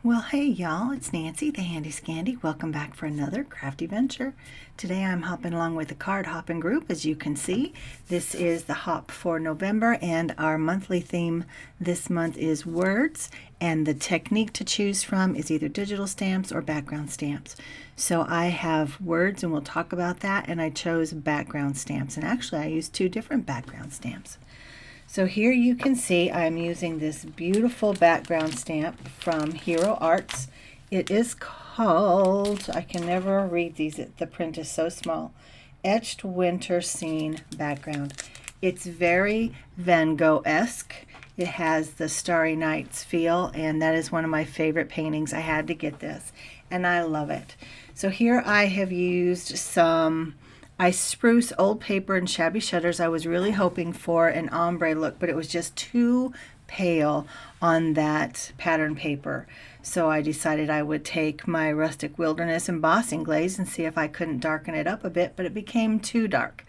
Well, hey y'all, it's Nancy, the Handy Scandy. Welcome back for another crafty venture. Today I'm hopping along with the Card Hoppin group. As you can see, this is the hop for November, and our monthly theme this month is words, and the technique to choose from is either digital stamps or background stamps. So I have words, and we'll talk about that, and I chose background stamps, and actually I used two different background stamps. So here you can see I'm using this beautiful background stamp from Hero Arts. It is called, I can never read these, the print is so small, Etched Winter Scene Background. It's very Van Gogh-esque. It has the Starry Nights feel, and that is one of my favorite paintings. I had to get this, and I love it. So here I have used some ice spruce, old paper, and shabby shutters. I was really hoping for an ombre look, but it was just too pale on that pattern paper. So I decided I would take my Rustic Wilderness embossing glaze and see if I couldn't darken it up a bit, but it became too dark.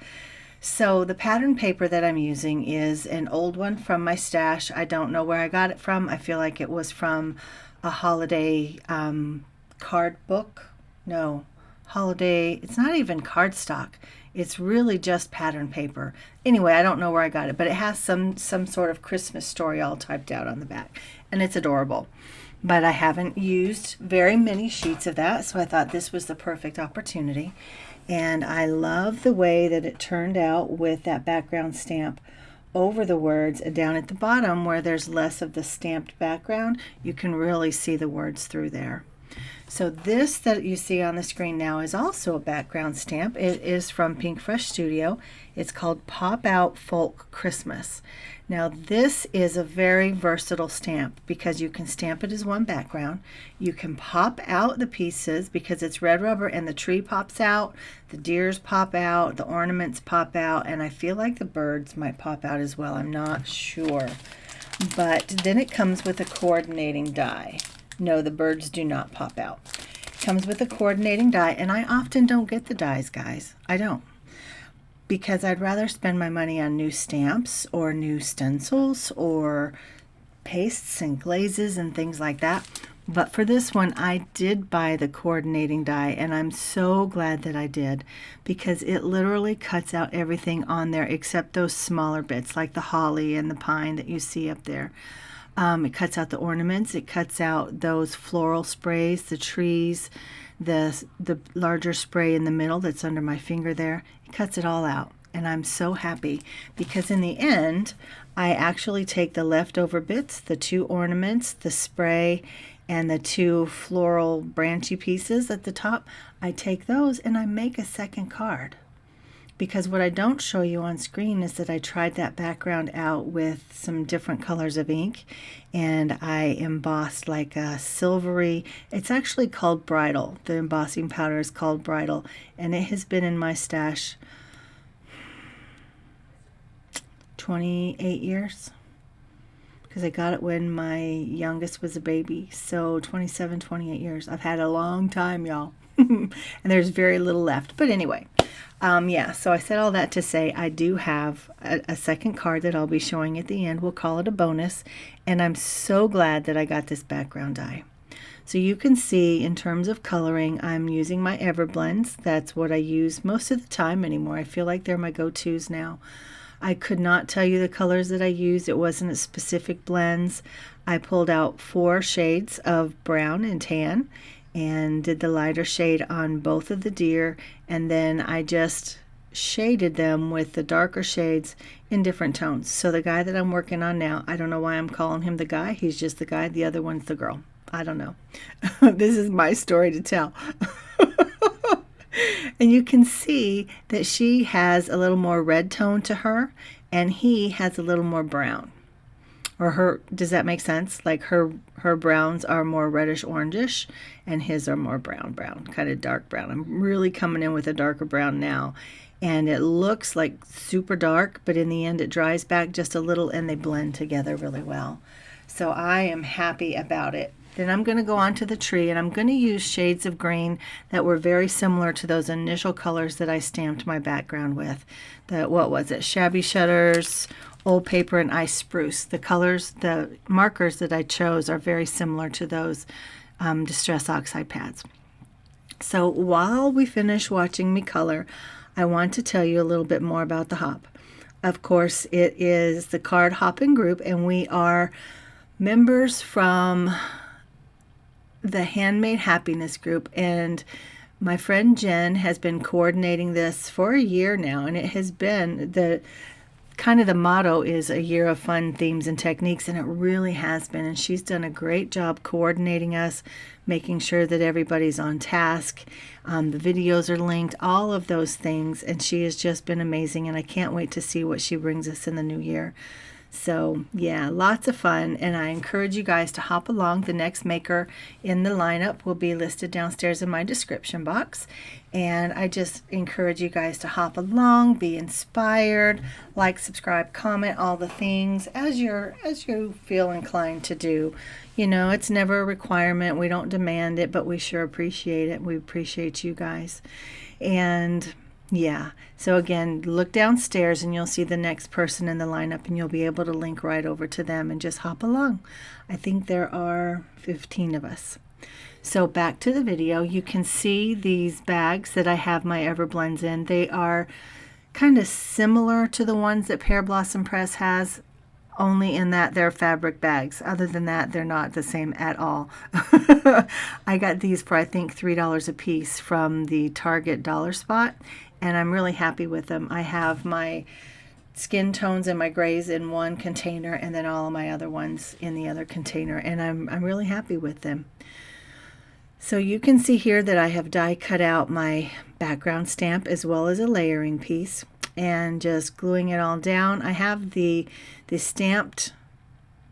So the pattern paper that I'm using is an old one from my stash. I don't know where I got it from. I feel like it was from a holiday card book. No. Holiday, it's not even cardstock, it's really just pattern paper. Anyway, I don't know where I got it, but it has some sort of Christmas story all typed out on the back, and it's adorable. But I haven't used very many sheets of that, so I thought this was the perfect opportunity. And I love the way that it turned out with that background stamp over the words, and down at the bottom where there's less of the stamped background, you can really see the words through there. So this that you see on the screen now is also a background stamp. It is from Pink Fresh Studio. It's called Pop Out Folk Christmas. Now this is a very versatile stamp because you can stamp it as one background. You can pop out the pieces because it's red rubber, and the tree pops out, the deers pop out, the ornaments pop out, and I feel like the birds might pop out as well. I'm not sure. But then it comes with a coordinating die. No, the birds do not pop out. It comes with a coordinating die, and I often don't get the dies, guys. I don't. Because I'd rather spend my money on new stamps or new stencils or pastes and glazes and things like that. But for this one, I did buy the coordinating die, and I'm so glad that I did, because it literally cuts out everything on there except those smaller bits like the holly and the pine that you see up there. It cuts out the ornaments, it cuts out those floral sprays, the trees, the larger spray in the middle that's under my finger there. It cuts it all out, and I'm so happy because in the end, I actually take the leftover bits, the two ornaments, the spray, and the two floral branchy pieces at the top. I take those and I make a second card. Because what I don't show you on screen is that I tried that background out with some different colors of ink, and I embossed like a silvery, it's actually called Bridal. The embossing powder is called Bridal, and it has been in my stash 28 years. Because I got it when my youngest was a baby, so 27, 28 years. I've had a long time, y'all. And there's very little left. But anyway, yeah, so I said all that to say I do have a second card that I'll be showing at the end. We'll call it a bonus. And I'm so glad that I got this background die. So you can see in terms of coloring, I'm using my Everblends. That's what I use most of the time anymore. I feel like they're my go-tos now. I could not tell you the colors that I used. It wasn't a specific blends. I pulled out 4 shades of brown and tan and did the lighter shade on both of the deer, and then I just shaded them with the darker shades in different tones. So the guy that I'm working on now, I don't know why I'm calling him the guy. He's just the guy. The other one's the girl. I don't know. This is my story to tell. And you can see that she has a little more red tone to her, and he has a little more brown. Or her, does that make sense? Like her browns are more reddish orangish, and his are more brown, kind of dark brown. I'm really coming in with a darker brown now, and it looks like super dark, but in the end it dries back just a little, and they blend together really well. So I am happy about it. Then I'm going to go on to the tree, and I'm going to use shades of green that were very similar to those initial colors that I stamped my background with. What was it? Shabby Shutters, Old Paper, and Ice Spruce. The colors, the markers that I chose are very similar to those Distress Oxide pads. So while we finish watching me color, I want to tell you a little bit more about the hop. Of course, it is the Card Hoppin group, and we are members from the Handmade Happiness group, and my friend Jen has been coordinating this for a year now, and it has been the motto is a year of fun themes and techniques, and it really has been. And she's done a great job coordinating us, making sure that everybody's on task. The videos are linked, all of those things, and she has just been amazing, and I can't wait to see what she brings us in the new year. So yeah, lots of fun, and I encourage you guys to hop along. The next maker in the lineup will be listed downstairs in my description box, and I just encourage you guys to hop along, be inspired, like, subscribe, comment, all the things as you feel inclined to do. You know, it's never a requirement. We don't demand it, but we sure appreciate it. We appreciate you guys. And yeah, so again, look downstairs and you'll see the next person in the lineup, and you'll be able to link right over to them and just hop along. I think there are 15 of us. So back to the video, you can see these bags that I have my Everblends in. They are kind of similar to the ones that Pear Blossom Press has, only in that they're fabric bags. Other than that, they're not the same at all. I got these for I think $3 a piece from the Target dollar spot, and I'm really happy with them. I have my skin tones and my grays in one container, and then all of my other ones in the other container, and I'm really happy with them. So you can see here that I have die cut out my background stamp as well as a layering piece, and just gluing it all down. I have the stamped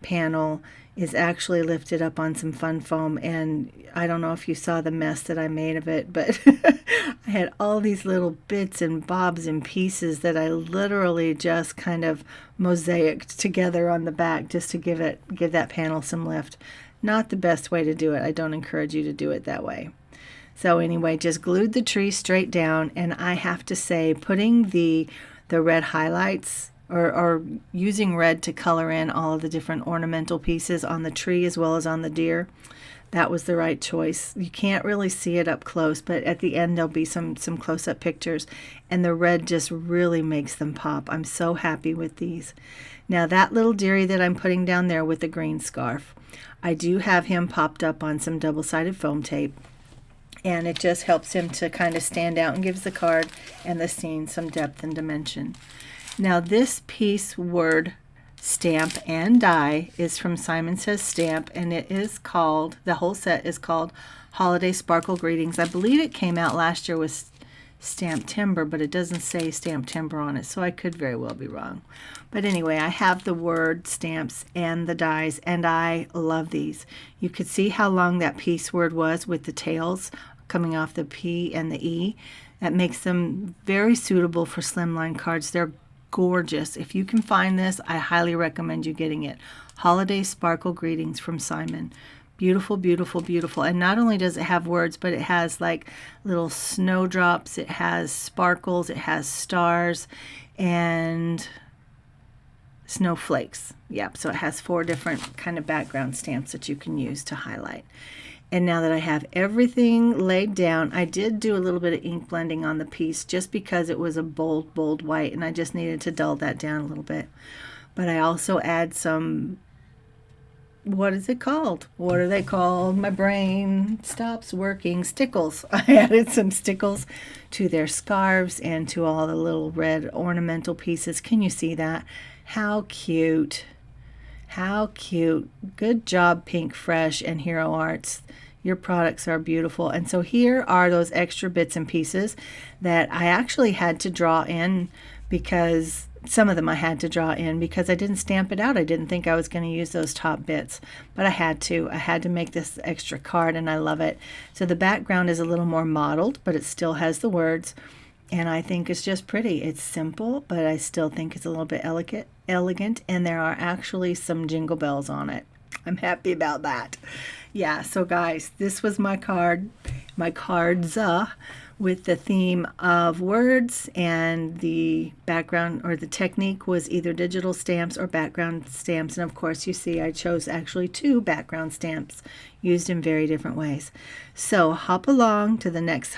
panel is actually lifted up on some fun foam, and I don't know if you saw the mess that I made of it, but I had all these little bits and bobs and pieces that I literally just kind of mosaicked together on the back just to give that panel some lift. Not the best way to do it. I don't encourage you to do it that way. So anyway, just glued the tree straight down, and I have to say, putting the red highlights or using red to color in all of the different ornamental pieces on the tree as well as on the deer, that was the right choice. You can't really see it up close, but at the end there'll be some close-up pictures, and the red just really makes them pop. I'm so happy with these. Now that little dearie that I'm putting down there with the green scarf, I do have him popped up on some double-sided foam tape, and it just helps him to kind of stand out and gives the card and the scene some depth and dimension. Now this piece word stamp and die is from Simon Says Stamp, and it is called, the whole set is called Holiday Sparkle Greetings. I believe it came out last year with Stamp Timber, but it doesn't say Stamp Timber on it, so I could very well be wrong. But anyway, I have the word stamps and the dies, and I love these. You could see how long that piece word was with the tails coming off the P and the E. That makes them very suitable for slimline cards. They're gorgeous. If you can find this, I highly recommend you getting it. Holiday Sparkle Greetings from Simon. Beautiful, beautiful, beautiful. And not only does it have words, but it has like little snowdrops, it has sparkles, it has stars, and snowflakes. Yep, so it has 4 different kind of background stamps that you can use to highlight. And now that I have everything laid down, I did do a little bit of ink blending on the piece just because it was a bold white, and I just needed to dull that down a little bit. But I also add some, what is it called? What are they called? My brain stops working. Stickles. I added some stickles to their scarves and to all the little red ornamental pieces. Can you see that? How cute. How cute. Good job, Pink Fresh and Hero Arts. Your products are beautiful. And so here are those extra bits and pieces that I actually had to draw in, because some of them I had to draw in because I didn't stamp it out. I didn't think I was going to use those top bits, but I had to. I had to make this extra card, and I love it. So the background is a little more mottled, but it still has the words, and I think it's just pretty. It's simple, but I still think it's a little bit elegant, and there are actually some jingle bells on it. I'm happy about that. Yeah, so guys, this was my card, my cards with the theme of words, and the background or the technique was either digital stamps or background stamps. And of course, you see I chose actually 2 background stamps used in very different ways. So hop along to the next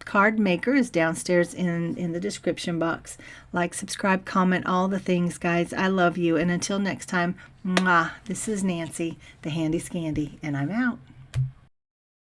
card maker is downstairs in the description box. Like, subscribe, comment, all the things, guys. I love you. And until next time, mwah, this is Nancy, the Handy Scandy, and I'm out.